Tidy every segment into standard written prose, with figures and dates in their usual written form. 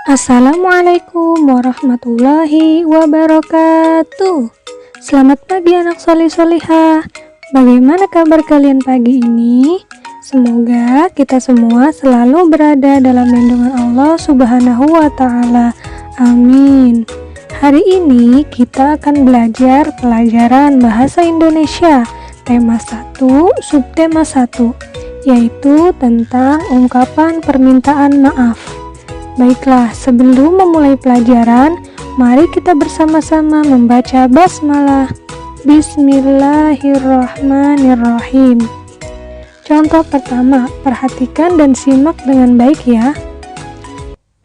Assalamualaikum warahmatullahi wabarakatuh. Selamat pagi anak solih-solihah. Bagaimana kabar kalian pagi ini? Semoga kita semua selalu berada dalam lindungan Allah Subhanahu wa Ta'ala. Amin. Hari ini kita akan belajar pelajaran Bahasa Indonesia tema 1, subtema 1, yaitu tentang ungkapan permintaan maaf. Baiklah, sebelum memulai pelajaran, mari kita bersama-sama membaca basmalah. Bismillahirrahmanirrahim. Contoh pertama, perhatikan dan simak dengan baik ya.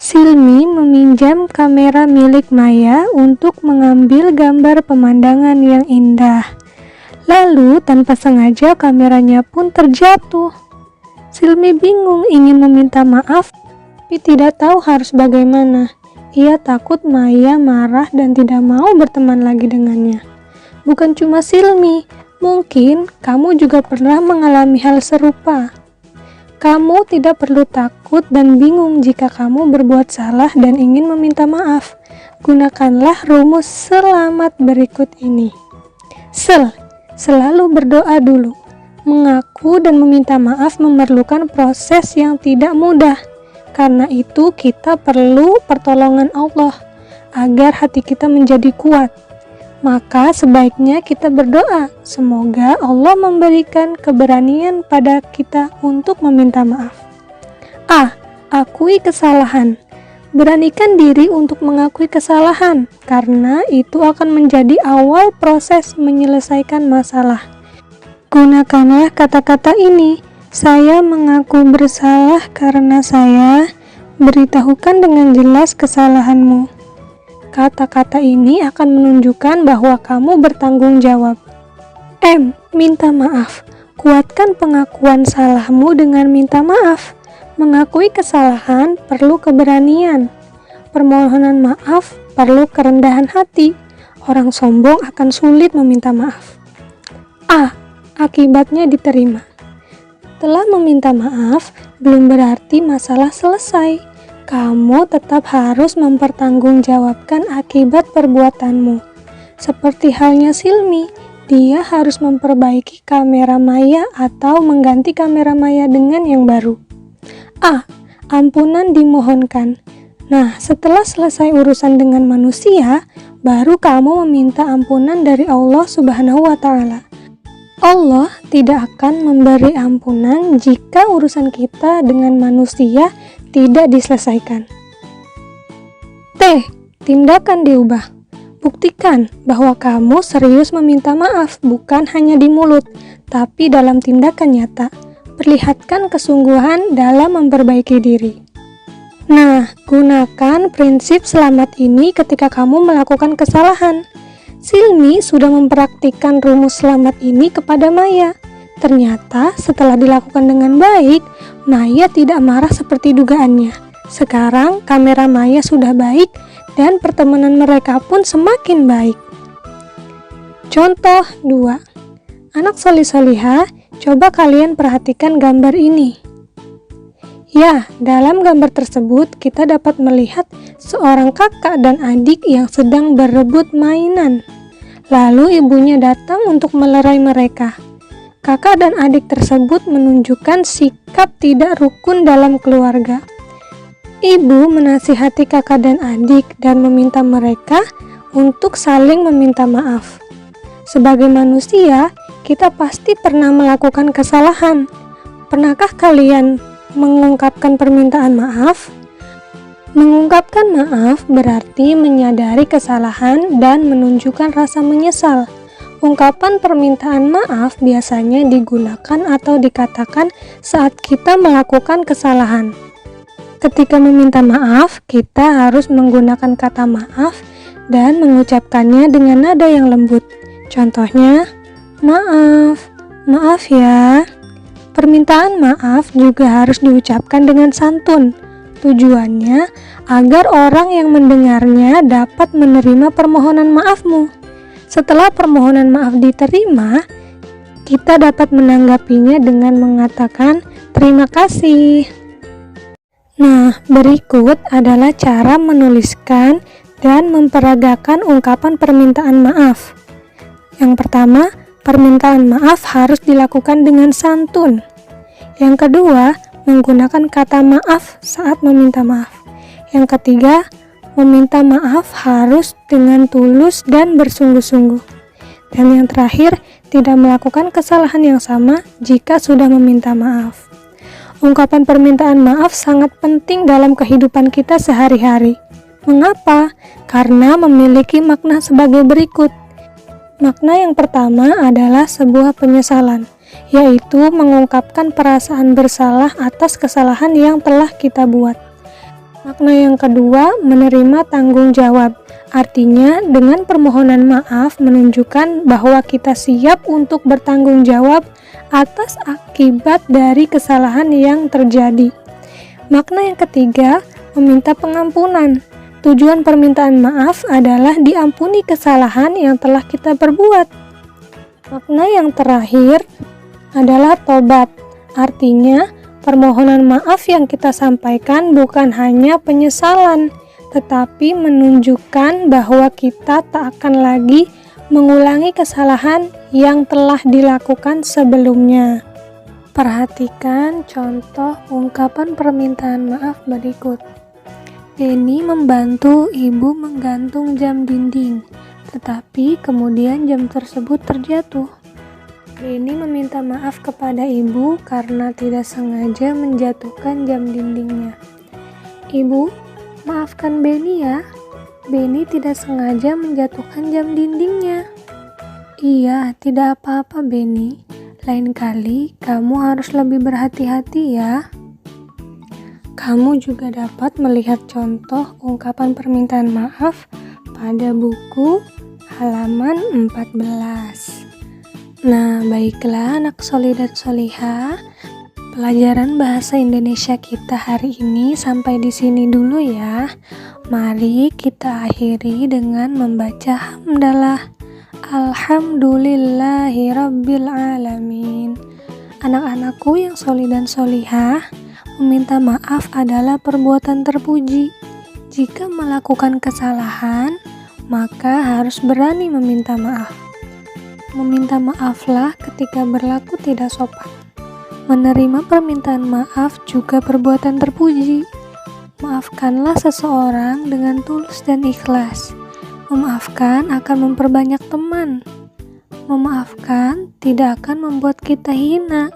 Silmi meminjam kamera milik Maya untuk mengambil gambar pemandangan yang indah. Lalu, tanpa sengaja kameranya pun terjatuh. Silmi bingung ingin meminta maaf, tapi tidak tahu harus bagaimana. Ia takut Maya marah dan tidak mau berteman lagi dengannya. Bukan cuma Silmi, mungkin kamu juga pernah mengalami hal serupa. Kamu tidak perlu takut dan bingung jika kamu berbuat salah dan ingin meminta maaf. Gunakanlah rumus selamat berikut ini. Selalu berdoa dulu. Mengaku dan meminta maaf memerlukan proses yang tidak mudah. Karena itu kita perlu pertolongan Allah agar hati kita menjadi kuat. Maka sebaiknya kita berdoa, semoga Allah memberikan keberanian pada kita untuk meminta maaf. Akui kesalahan. Beranikan diri untuk mengakui kesalahan, karena itu akan menjadi awal proses menyelesaikan masalah. Gunakanlah kata-kata ini. Saya mengaku bersalah karena saya. Beritahukan dengan jelas kesalahanmu. Kata-kata ini akan menunjukkan bahwa kamu bertanggung jawab. Minta maaf. Kuatkan pengakuan salahmu dengan minta maaf. Mengakui kesalahan perlu keberanian. Permohonan maaf perlu kerendahan hati. Orang sombong akan sulit meminta maaf. Akibatnya diterima. Setelah meminta maaf, belum berarti masalah selesai. Kamu tetap harus mempertanggungjawabkan akibat perbuatanmu. Seperti halnya Silmi, dia harus memperbaiki kamera Maya atau mengganti kamera Maya dengan yang baru. Ampunan dimohonkan. Nah, setelah selesai urusan dengan manusia, baru kamu meminta ampunan dari Allah Subhanahu wa Ta'ala. Allah tidak akan memberi ampunan jika urusan kita dengan manusia tidak diselesaikan. Tindakan diubah. Buktikan bahwa kamu serius meminta maaf, bukan hanya di mulut, tapi dalam tindakan nyata. Perlihatkan kesungguhan dalam memperbaiki diri. Nah, gunakan prinsip selamat ini ketika kamu melakukan kesalahan. Silmi sudah mempraktikkan rumus selamat ini kepada Maya. Ternyata setelah dilakukan dengan baik, Maya tidak marah seperti dugaannya. Sekarang kamera Maya sudah baik dan pertemanan mereka pun semakin baik. Contoh 2. Anak solih-solihah, coba kalian perhatikan gambar ini. Ya, dalam gambar tersebut kita dapat melihat seorang kakak dan adik yang sedang berebut mainan. Lalu ibunya datang untuk melerai mereka. Kakak dan adik tersebut menunjukkan sikap tidak rukun dalam keluarga. Ibu menasihati kakak dan adik dan meminta mereka untuk saling meminta maaf. Sebagai manusia, kita pasti pernah melakukan kesalahan. Pernahkah kalian mengungkapkan permintaan maaf? Mengungkapkan maaf berarti menyadari kesalahan dan menunjukkan rasa menyesal. Ungkapan permintaan maaf biasanya digunakan atau dikatakan saat kita melakukan kesalahan. Ketika meminta maaf, kita harus menggunakan kata maaf dan mengucapkannya dengan nada yang lembut. Contohnya, maaf ya. Permintaan maaf juga harus diucapkan dengan santun. Tujuannya agar orang yang mendengarnya dapat menerima permohonan maafmu. Setelah permohonan maaf diterima, kita dapat menanggapinya dengan mengatakan terima kasih. Nah, berikut adalah cara menuliskan dan memperagakan ungkapan permintaan maaf. Yang pertama, permintaan maaf harus dilakukan dengan santun. Yang kedua, menggunakan kata maaf saat meminta maaf. Yang ketiga, meminta maaf harus dengan tulus dan bersungguh-sungguh. Dan yang terakhir, tidak melakukan kesalahan yang sama jika sudah meminta maaf. Ungkapan permintaan maaf sangat penting dalam kehidupan kita sehari-hari. Mengapa? Karena memiliki makna sebagai berikut. Makna yang pertama adalah sebuah penyesalan, yaitu mengungkapkan perasaan bersalah atas kesalahan yang telah kita buat. Makna yang kedua, menerima tanggung jawab. Artinya, dengan permohonan maaf menunjukkan bahwa kita siap untuk bertanggung jawab atas akibat dari kesalahan yang terjadi. Makna yang ketiga, meminta pengampunan. Tujuan permintaan maaf adalah diampuni kesalahan yang telah kita perbuat. Makna yang terakhir adalah tobat. Artinya, permohonan maaf yang kita sampaikan bukan hanya penyesalan, tetapi menunjukkan bahwa kita tak akan lagi mengulangi kesalahan yang telah dilakukan sebelumnya. Perhatikan contoh ungkapan permintaan maaf berikut. Denny membantu ibu menggantung jam dinding, tetapi kemudian jam tersebut terjatuh. Denny meminta maaf kepada ibu karena tidak sengaja menjatuhkan jam dindingnya. Ibu, maafkan Benny ya. Benny tidak sengaja menjatuhkan jam dindingnya. Iya, tidak apa-apa Benny. Lain kali kamu harus lebih berhati-hati ya. Kamu juga dapat melihat contoh ungkapan permintaan maaf pada buku halaman 14. Nah, baiklah anak soli dan solihah. Pelajaran bahasa Indonesia kita hari ini sampai di sini dulu ya. Mari kita akhiri dengan membaca hamdalah. Alhamdulillahirabbil alamin. Anak-anakku yang soli dan solihah, meminta maaf adalah perbuatan terpuji. Jika melakukan kesalahan, maka harus berani meminta maaf. Meminta maaflah ketika berlaku tidak sopan. Menerima permintaan maaf juga perbuatan terpuji. Maafkanlah seseorang dengan tulus dan ikhlas. Memaafkan akan memperbanyak teman. Memaafkan tidak akan membuat kita hina.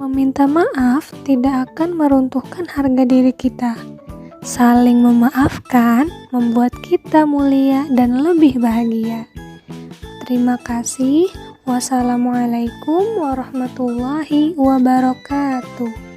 Meminta maaf tidak akan meruntuhkan harga diri kita. Saling memaafkan membuat kita mulia dan lebih bahagia. Terima kasih. Wassalamualaikum warahmatullahi wabarakatuh.